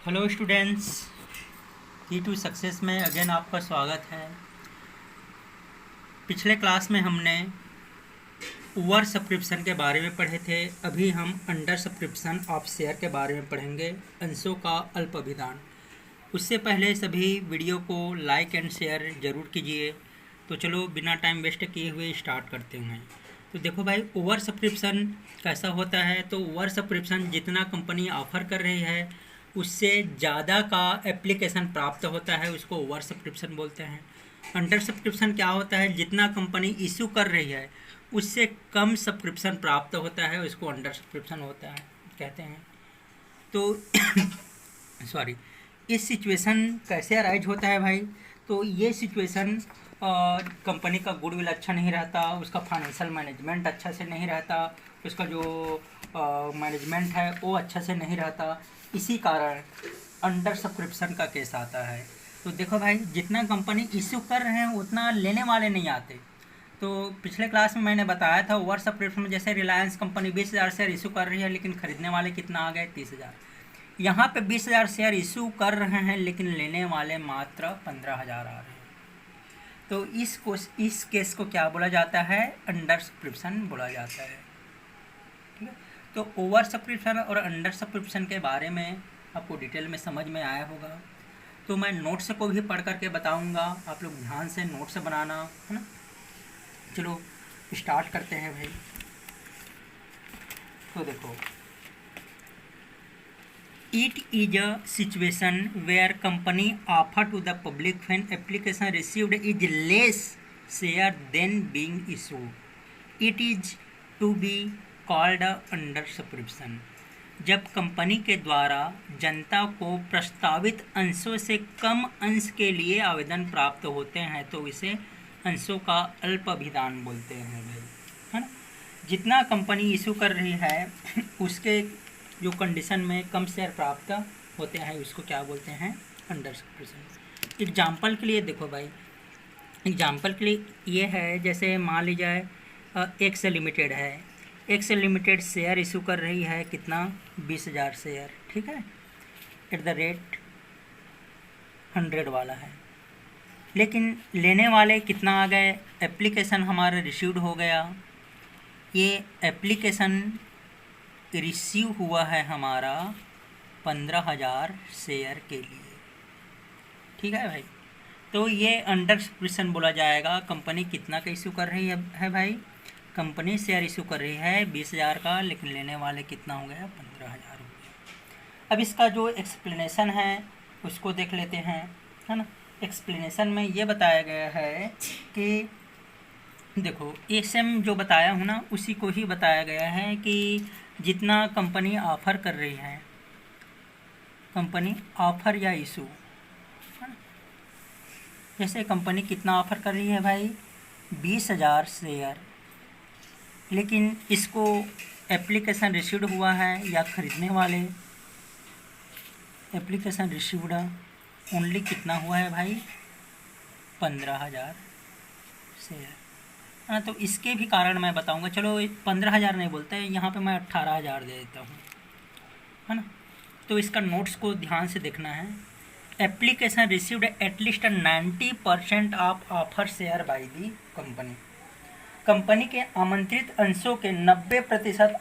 Hello students, की to success में again आपका स्वागत है। पिछले क्लास में हमने ओवर सब्सक्रिप्शन के बारे में पढ़े थे। अभी हम अंडर सब्सक्रिप्शन ऑफ शेयर के बारे में पढ़ेंगे, अंशों का अल्प अभिदान। उससे पहले सभी वीडियो को लाइक एंड शेयर ज़रूर कीजिए। तो चलो बिना टाइम वेस्ट किए हुए स्टार्ट करते हैं। तो देखो भाई, ओवर सब्सक्रिप्शन कैसा होता है। तो ओवर सब्सक्रिप्शन जितना कंपनी ऑफ़र कर रही है उससे ज़्यादा का एप्लीकेशन प्राप्त होता है, उसको ओवर सब्सक्रिप्शन बोलते हैं। अंडर सब्सक्रिप्शन क्या होता है, जितना कंपनी इशू कर रही है उससे कम सब्सक्रिप्शन प्राप्त होता है, उसको अंडर सब्सक्रिप्शन होता है कहते हैं। तो सॉरी, इस सिचुएशन कैसे अराइज होता है भाई। तो ये सिचुएशन कंपनी का गुडविल अच्छा नहीं रहता, उसका फाइनेंशियल मैनेजमेंट अच्छा से नहीं रहता, उसका जो मैनेजमेंट है वो अच्छा से नहीं रहता, इसी कारण अंडर सब्सक्रिप्शन का केस आता है। तो देखो भाई, जितना कंपनी इश्यू कर रहे हैं उतना लेने वाले नहीं आते। तो पिछले क्लास में मैंने बताया था ओवर सब्सक्रिप्शन में, जैसे रिलायंस कंपनी 20,000 शेयर इशू कर रही है लेकिन खरीदने वाले कितना आ गए, 30,000। यहाँ पे 20,000 शेयर इशू कर रहे हैं लेकिन लेने वाले मात्र 15,000 आ रहे हैं। तो इस केस को क्या बोला जाता है, अंडर सब्सक्रिप्शन बोला जाता है। ठीक है, तो ओवर सब्सक्रिप्शन और अंडर सब्सक्रिप्शन के बारे में आपको डिटेल में समझ में आया होगा। तो मैं नोट्स को भी पढ़ करके बताऊंगा, आप लोग ध्यान से नोट्स बनाना है ना। चलो स्टार्ट करते हैं भाई। तो देखो, it is a situation where company offer to the public when application received is less share than being issued, it is to be called under subscription. जब कंपनी के द्वारा जनता को प्रस्तावित अंशों से कम अंश के लिए आवेदन प्राप्त होते हैं तो इसे अंशों का अल्प अभिदान बोलते हैं भाई, है ना। जितना कंपनी इशू कर रही है उसके जो कंडीशन में कम शेयर प्राप्त होते हैं उसको क्या बोलते हैं, अंडर सब्सक्रिप्शन। एग्जाम्पल के लिए देखो भाई, एग्जाम्पल के लिए ये है, जैसे मान लीजिए एक्स लिमिटेड है। एक्स लिमिटेड शेयर इशू कर रही है कितना, 20,000 शेयर, ठीक है, एट द रेट 100 वाला है। लेकिन लेने वाले कितना आ गए, एप्लीकेशन हमारा रिसीव्ड हो गया। ये एप्लीकेशन रिसीव हुआ है हमारा 15,000 शेयर के लिए, ठीक है भाई। तो ये अंडर सब्सक्रिप्शन बोला जाएगा। कंपनी कितना का इशू कर रही है भाई, कंपनी शेयर इशू कर रही है 20,000 का, लेकिन लेने वाले कितना हो गया, 15,000 हो गया। अब इसका जो एक्सप्लेनेशन है उसको देख लेते हैं, है ना। एक्सप्लेनेशन में ये बताया गया है कि देखो, एसएम जो बताया हूँ ना उसी को ही बताया गया है कि जितना कंपनी ऑफ़र कर रही है, कंपनी ऑफ़र या इशू, जैसे कंपनी कितना ऑफ़र कर रही है भाई, 20,000 शेयर, लेकिन इसको एप्लीकेशन रिसीव्ड हुआ है या ख़रीदने वाले एप्लीकेशन रिसीव्ड ओनली कितना हुआ है भाई, 15,000 शेयर, हाँ। तो इसके भी कारण मैं बताऊंगा। चलो 15,000 नहीं बोलते हैं, यहाँ पे मैं 18,000 दे देता हूँ, है ना। तो इसका नोट्स को ध्यान से देखना है। Application received at least 90% of offer share by the company. Company के आमंत्रित अंशों के 90%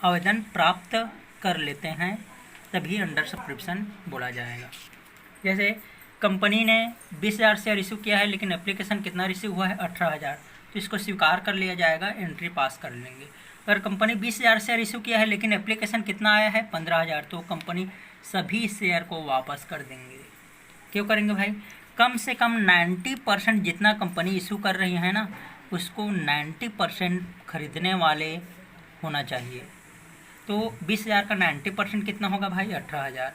आवेदन प्राप्त कर लेते हैं, तभी अंडर सब्सक्रिप्शन बोला जाएगा। जैसे कंपनी ने 20,000 शेयर इशू किया है लेकिन एप्लीकेशन कितना रिसीव हुआ है, 18,000, तो इसको स्वीकार कर लिया जाएगा, एंट्री पास कर लेंगे। अगर कंपनी 20,000 शेयर इशू किया है लेकिन एप्लीकेशन कितना आया है, 15,000, तो कंपनी सभी शेयर को वापस कर देंगे। क्यों करेंगे भाई, कम से कम 90% जितना कंपनी इशू कर रही है ना उसको 90% खरीदने वाले होना चाहिए। तो 20,000 का 90% कितना होगा भाई, 18,000।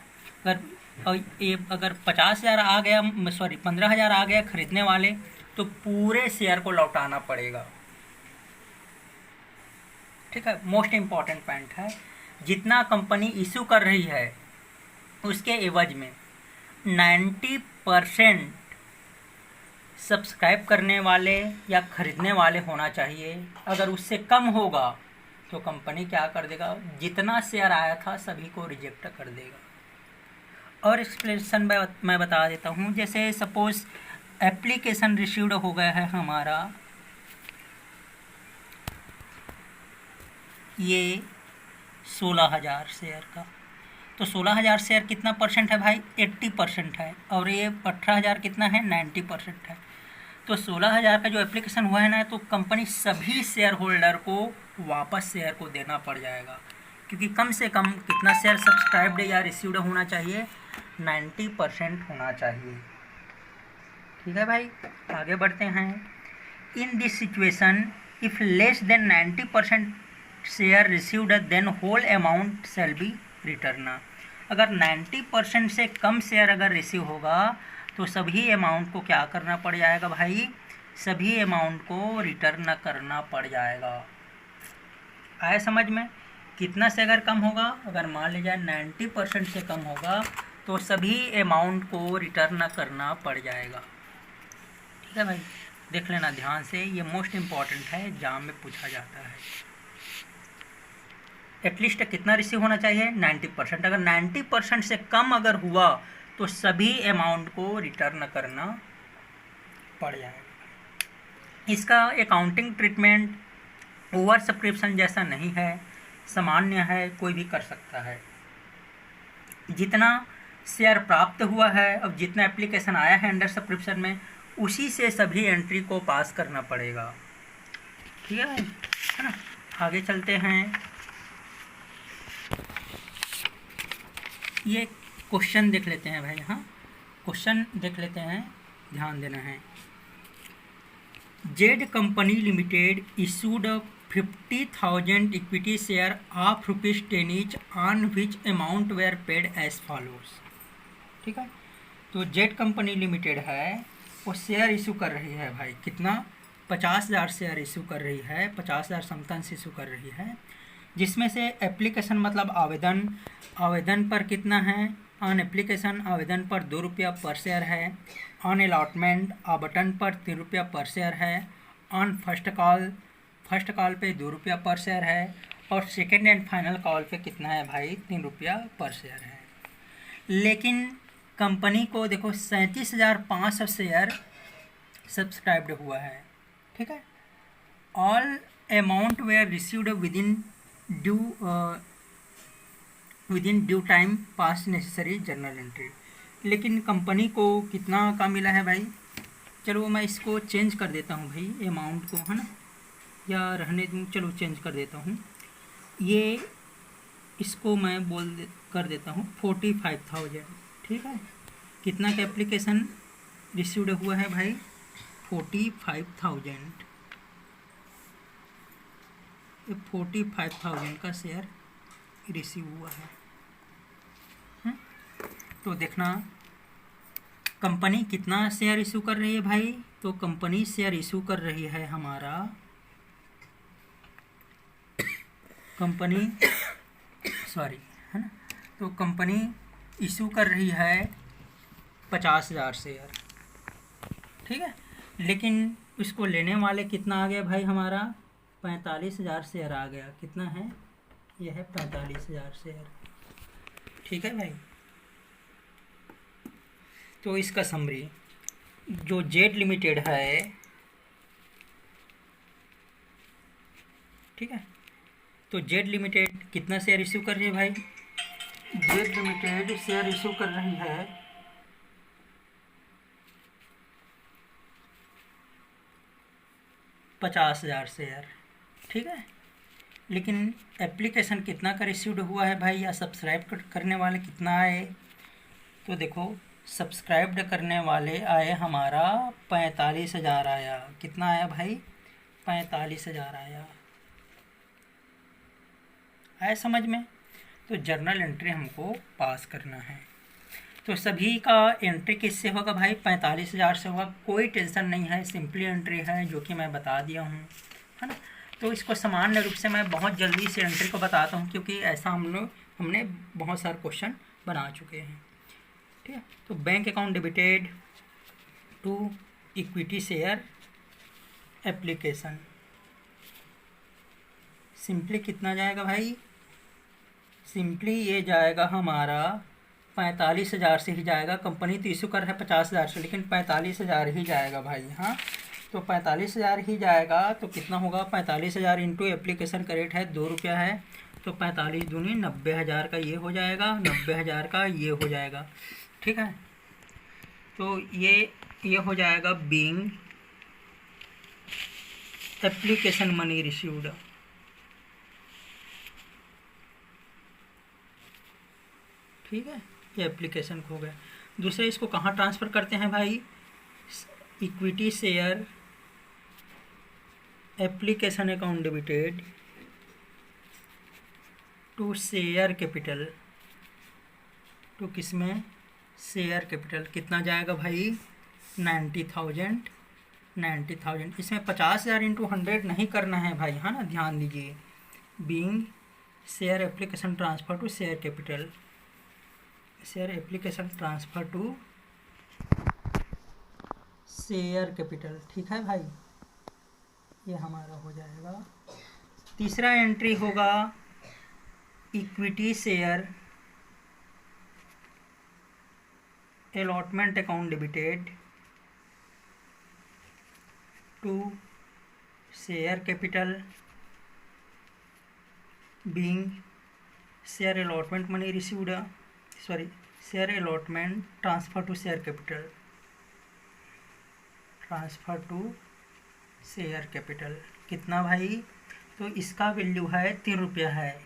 अगर 50,000 आ गया, सॉरी 15,000 आ गया खरीदने वाले, तो पूरे शेयर को लौटाना पड़ेगा, ठीक है। मोस्ट इम्पॉर्टेंट पॉइंट है, जितना कंपनी इशू कर रही है उसके एवज में 90% सब्सक्राइब करने वाले या खरीदने वाले होना चाहिए। अगर उससे कम होगा तो कंपनी क्या कर देगा, जितना शेयर आया था सभी को रिजेक्ट कर देगा। और एक्सप्लेनेशन मैं बता देता हूँ। जैसे सपोज एप्लीकेशन रिसीव्ड हो गया है हमारा ये 16,000 शेयर का, तो 16,000 शेयर कितना परसेंट है भाई, 80% है, और ये 18,000 कितना है, 90% है। तो 16,000 का जो एप्लीकेशन हुआ है ना, तो कंपनी सभी शेयर होल्डर को वापस शेयर को देना पड़ जाएगा, क्योंकि कम से कम कितना शेयर सब्सक्राइब्ड या रिसीव्ड होना चाहिए, 90% होना चाहिए। ठीक है भाई, आगे बढ़ते हैं। In this situation if less than 90% share received then whole amount shall be return. अगर 90% से कम शेयर अगर रिसीव होगा तो सभी अमाउंट को क्या करना पड़ जाएगा भाई, सभी अमाउंट को रिटर्न करना पड़ जाएगा। आया समझ में? कितना से अगर कम होगा, अगर मान लीजिए 90% से कम होगा तो सभी अमाउंट को रिटर्न करना पड़ जाएगा। ठीक है भाई, देख लेना ध्यान से, ये मोस्ट इम्पॉर्टेंट है, एग्जाम में पूछा जाता है। एटलीस्ट कितना रिसीव होना चाहिए, 90%। अगर 90% से कम अगर हुआ तो सभी अमाउंट को रिटर्न करना पड़ जाएगा। इसका अकाउंटिंग ट्रीटमेंट ओवर सब्सक्रिप्शन जैसा नहीं है, सामान्य है, कोई भी कर सकता है। जितना शेयर प्राप्त हुआ है और जितना एप्लीकेशन आया है अंडर सब्सक्रिप्शन में, उसी से सभी एंट्री को पास करना पड़ेगा। ठीक है ना? आगे चलते हैं। ये क्वेश्चन देख लेते हैं भाई। हाँ, क्वेश्चन देख लेते हैं, ध्यान देना है। Z company limited issued 50,000 equity share of ₹10 each on which amount were paid as follows. ठीक है, तो जेड कंपनी लिमिटेड है, वो शेयर इशू कर रही है भाई, कितना, 50,000 शेयर इशू कर रही है, 50,000 समतंस इशू कर रही है, जिसमें से एप्लीकेशन मतलब आवेदन पर कितना है, ऑन एप्लीकेशन आवेदन पर ₹2 पर शेयर है, ऑन अलॉटमेंट आवंटन पर ₹3 पर शेयर है, ऑन फर्स्ट कॉल पे ₹2 पर शेयर है, और सेकेंड एंड फाइनल कॉल पे कितना है भाई, ₹3 पर शेयर है। लेकिन कंपनी को देखो 37,500 शेयर सब्सक्राइब्ड हुआ है। ठीक है, all amount were received within due time pass necessary journal entry. लेकिन कंपनी को कितना का मिला है भाई, चलो मैं इसको चेंज कर देता हूँ भाई, अमाउंट को, है ना, या रहने दूँ, चलो चेंज कर देता हूँ, ये इसको मैं कर देता हूँ 45,000। ठीक है, कितना का एप्लीकेशन रिसीव्ड हुआ है भाई, 45,000। 45,000 का शेयर रिसीव हुआ है। तो देखना कंपनी कितना शेयर इशू कर रही है भाई, तो कंपनी शेयर इशू कर रही है हमारा, कंपनी सॉरी, है ना, तो कंपनी इशू कर रही है 50,000 शेयर। ठीक है, लेकिन इसको लेने वाले कितना आ गया भाई, हमारा 45,000 शेयर आ गया। कितना है, यह है 45,000 शेयर। ठीक है भाई, तो इसका समरी, जो जेड लिमिटेड है, ठीक है, तो जेड लिमिटेड कितना शेयर इशू कर रही है भाई, जेड लिमिटेड शेयर इशू कर रही है 50,000 शेयर। ठीक है, लेकिन एप्लीकेशन कितना का रिसीव्ड हुआ है भाई, या सब्सक्राइब करने वाले कितना आए, तो देखो सब्सक्राइब्ड करने वाले आए हमारा 45,000 आया। कितना आया भाई, 45,000 आया। आया समझ में? तो जर्नल एंट्री हमको पास करना है। तो सभी का एंट्री किससे होगा भाई, 45,000 से होगा। कोई टेंशन नहीं है, सिंपली एंट्री है, जो कि मैं बता दिया हूँ, है ना। तो इसको सामान्य रूप से मैं बहुत जल्दी से एंट्री को बताता हूँ, क्योंकि ऐसा हमने बहुत सारे क्वेश्चन बना चुके हैं। ठीक है, तो bank account debited to equity share application, simply कितना जाएगा भाई, सिंपली ये जाएगा हमारा 45,000 से ही जाएगा। कंपनी तो इशू कर है 50,000 से, लेकिन 45,000 ही जाएगा भाई। हाँ, तो 45,000 ही जाएगा। तो कितना होगा, 45,000 इंटू एप्लीकेशन का रेट है 2 रुपया है, तो 45 दूनी 90,000 का ये हो जाएगा, 90,000 का ये हो जाएगा। ठीक है, तो ये हो जाएगा बीइंग एप्लीकेशन मनी रिसीव्ड। ठीक है, ये एप्लीकेशन खो गया। दूसरे इसको कहाँ ट्रांसफ़र करते हैं भाई, equity share application account debited to share capital, to किस में, शेयर कैपिटल। कितना जाएगा भाई, 90,000। इसमें 50,000 इंटू 100 नहीं करना है भाई, हाँ ना, ध्यान दीजिए। Being share application transfer to share capital, share application transfer to share capital. ठीक है भाई, ये हमारा हो जाएगा। तीसरा एंट्री होगा equity share allotment account debited to share capital being share allotment money received, share allotment transfer to share capital, transfer to share capital. कितना भाई, तो इसका वैल्यू है 3 रुपया है।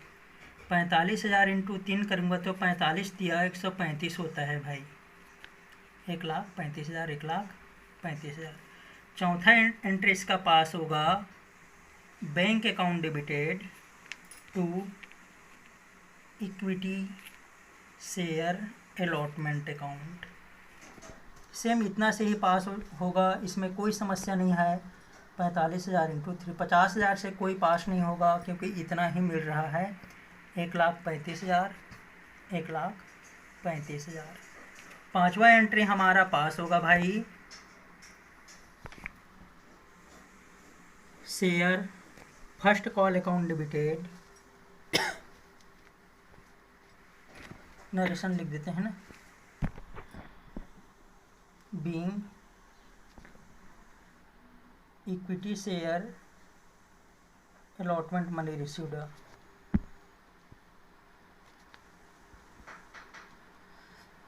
45,000 इंटू 3 करूँगा तो 45 दिया 135 होता है भाई, 1,35,000, 1,35,000। चौथा एंट्री इसका पास होगा bank account debited to equity share allotment account. Same इतना से ही पास होगा, इसमें कोई समस्या नहीं है। 45,000 इंटू 3, 50,000 से कोई पास नहीं होगा क्योंकि इतना ही मिल रहा है। 1,35,000, 1,35,000। पांचवा एंट्री हमारा पास होगा भाई share first call account debited, narration लिख देते हैं ना, being equity share allotment money received,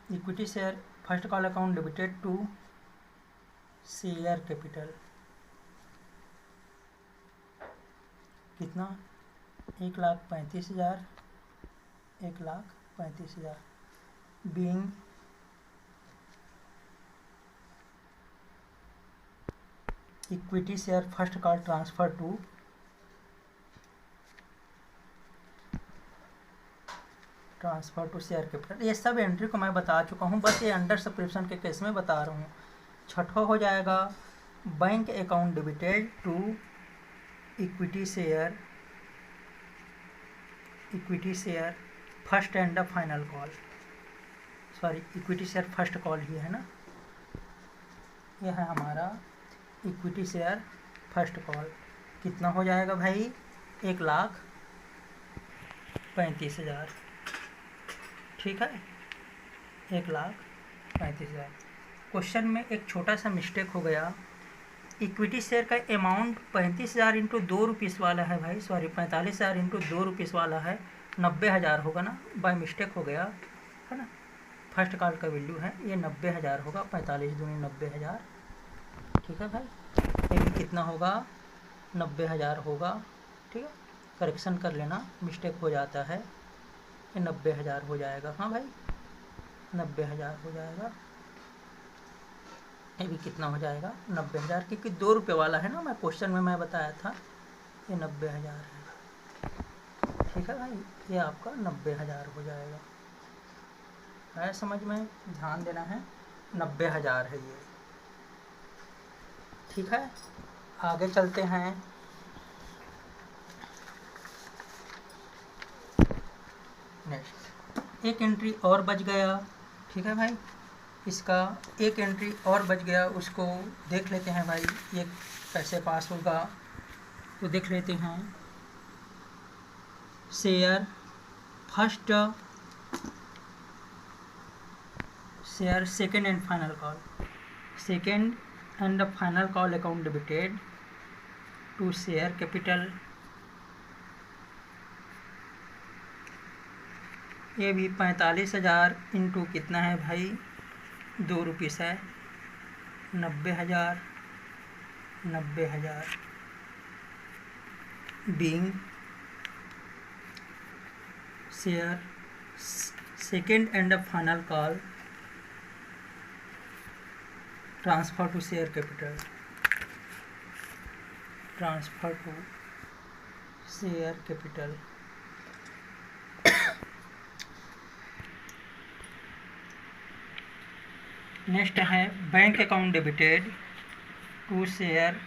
equity share first call account debited to share capital. कितना, 1,35,000, 1,35,000 being equity share first call transfer to share capital. ये सब entry को मैं बता चुका हूँ, बस ये अंडर सब्सक्रिप्शन के केस में बता रहा हूँ। छठा हो जाएगा bank account debited to equity share first and final call, sorry equity share first call ही है ना, यह है हमारा इक्विटी शेयर फर्स्ट कॉल। कितना हो जाएगा भाई, 1,35,000। ठीक है, 1,35,000। क्वेश्चन में एक छोटा सा मिस्टेक हो गया, इक्विटी शेयर का अमाउंट 35,000 इंटू 2 रुपीस वाला है भाई, सॉरी 45,000 इंटू 2 रुपीस वाला है, 90,000 होगा ना, बाय मिस्टेक हो गया है ना। फर्स्ट कॉल का वैल्यू है ये 90,000 होगा, 45 दूनी 90,000। ठीक है भाई, ये भी कितना होगा, 90,000 होगा। ठीक है, करेक्शन कर लेना, मिस्टेक हो जाता है, ये 90,000 हो जाएगा। हाँ भाई, 90,000 हो जाएगा। ये भी कितना हो जाएगा, 90,000, क्योंकि 2 रुपये वाला है ना, मैं क्वेश्चन में मैं बताया था, ये 90,000 है। ठीक है भाई, ये आपका 90,000 हो जाएगा। है समझ में, ध्यान देना है, 90,000 है ये। ठीक है, आगे चलते हैं। नेक्स्ट, एक एंट्री और बच गया। ठीक है भाई, इसका एक एंट्री और बच गया, उसको देख लेते हैं भाई, ये कैसे पास होगा तो देख लेते हैं। Share first share second and final call, second and final call account debited to share capital, ये भी 45,000 इंटू कितना है भाई, 2 रुपीस है, 90,000 being share second and final call transfer to share capital, transfer to share capital. Next है bank account debited to share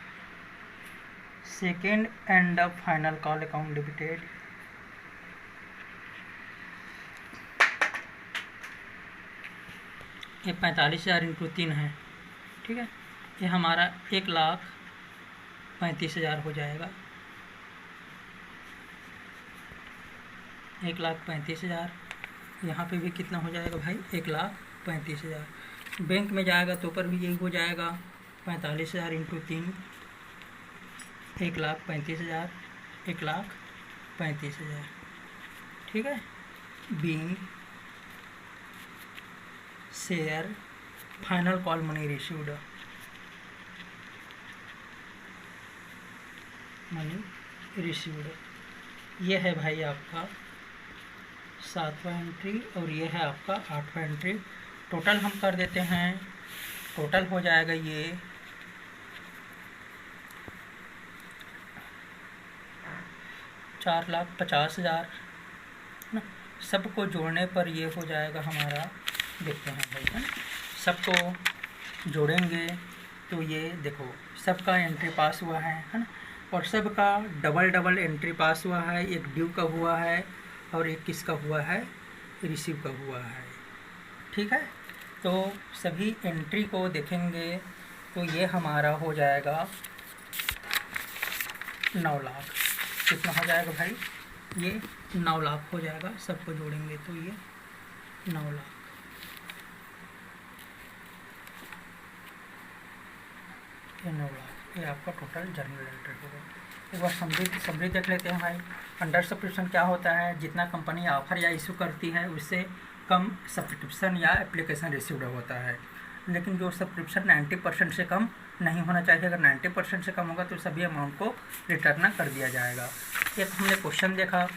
second and final call account debited, ये 45,000 into 3 है, ठीक है, ये हमारा 1,35,000 हो जाएगा, 1,35,000। यहाँ पे भी कितना हो जाएगा भाई, 1,35,000। बैंक में जाएगा तो ऊपर भी यही हो जाएगा, 45,000 इंटू 3, 1,35,000, 1,35,000, ठीक है। Being share final call money received, ये है भाई आपका 7वां एंट्री और ये है आपका 8वां एंट्री। टोटल हम कर देते हैं, टोटल हो जाएगा ये 4,50,000 ना, सबको जोड़ने पर ये हो जाएगा हमारा, देखते हैं भाई है, सबको जोड़ेंगे तो ये देखो सबका एंट्री पास हुआ है ना, और सबका डबल एंट्री पास हुआ है, एक ड्यू का हुआ है और एक किसका हुआ है, रिसीव का हुआ है, ठीक है। तो सभी एंट्री को देखेंगे तो ये हमारा हो जाएगा 9 लाख, कितना हो जाएगा भाई, ये 9 लाख हो जाएगा, सबको जोड़ेंगे तो ये 9 लाख, ये 9 लाख, ये आपका टोटल जर्नल एंट्री होगा। एक बार समरी देख लेते हैं भाई। अंडर सब्सक्रिप्शन क्या होता है, जितना कंपनी ऑफर या इशू करती है उससे कम सब्सक्रिप्शन या एप्लीकेशन रिसीव्ड होता है, लेकिन जो सब्सक्रिप्शन 90% से कम नहीं होना चाहिए। अगर 90% से कम होगा तो सभी अमाउंट को रिटर्न कर दिया जाएगा। एक हमने क्वेश्चन देखा,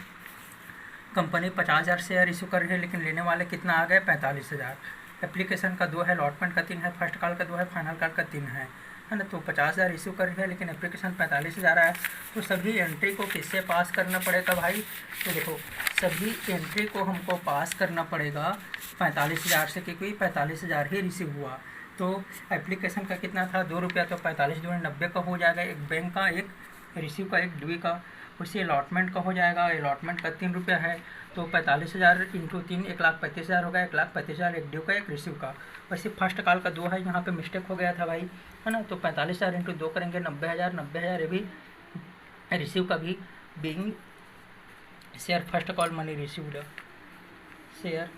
कंपनी 50,000 शेयर इशू कर रही है लेकिन लेने वाले कितना आ गए, 45,000। एप्लीकेशन का 2 है, अलॉटमेंट का 3 है, फर्स्ट कॉल का 2 है, फाइनल कॉल का 3 है ना। तो 50,000 इशू कर रही है लेकिन एप्लीकेशन 45,000 है, तो सभी एंट्री को किससे पास करना पड़ेगा भाई, तो देखो सभी एंट्री को हमको पास करना पड़ेगा 45,000 से, क्योंकि 45,000 ही रिसीव हुआ। तो एप्लीकेशन का कितना था, 2 रुपया, तो 45 दूनी 90 का हो जाएगा, एक बैंक का, एक रिसीव का, एक ड्यू का। उसी अलॉटमेंट का हो जाएगा, अलॉटमेंट का 3 रुपया है, तो 45,000 इंटू 3 1,35,000 होगा, 1,35,000 एक ड्यू का, एक रिसीव का। वैसे फर्स्ट कॉल का 2 है, यहाँ पे मिस्टेक हो गया था भाई है ना। तो 45,000 इंटू 2 करेंगे 90,000 ये भी रिसीव का भी। Being share first call money received, share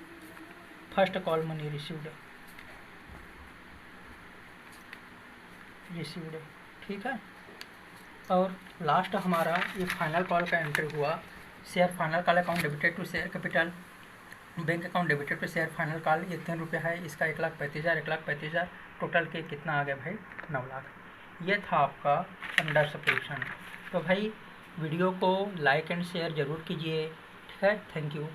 first call money received, ठीक है। और लास्ट हमारा ये फाइनल कॉल का एंट्री हुआ, share final call account debited to share capital, bank account debited to share final call, ये 3 रुपये है, इसका 1,35,000 टोटल के कितना आ गया भाई, 9 लाख। ये था आपका अंडर सब्सक्रिप्शन। तो भाई वीडियो को लाइक एंड शेयर ज़रूर कीजिए, ठीक है। Thank you.